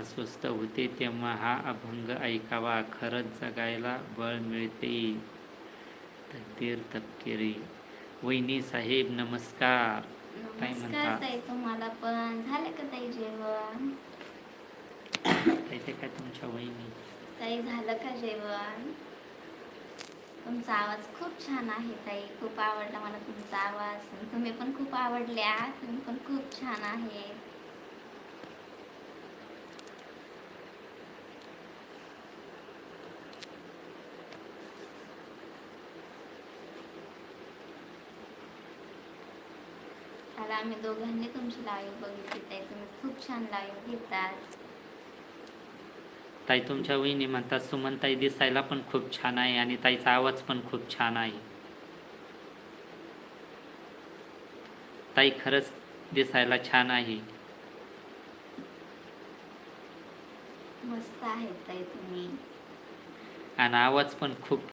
अस्वस्थ होते तेव्हा हा अभंग ऐकावा. खरंच जगायला बळ मिळते. तकदीर तपकिरी. वहिनी साहेब नमस्कार. काय नमस्कार म्हणता? ताई, तुम्हाला पण. झालं का ताई जेवण? ताई ते काय तुमच्या वहिनी? ताई झालं का जेवण? तुमचा आवाज खूप छान आहे ताई, खूप आवडला मला तुमचा आवाज. तुम्ही पण खूप आवडल्या, तुम्ही पण खूप छान आहे. काल आम्ही दोघांनी तुमची लाईव्ह बघितली ताई, तुम्ही खूप छान लाईव्ह घेतात. ताई तुमच्या वहिनी म्हणतात सुमनताई दिसायला पण खूप छान आहे आणि ताईचा आवाज पण खूप छान आहे. ताई खरंच दिसायला छान आहे. मस्त आहेत ताई तुम्ही. आणि आवाज पण खूप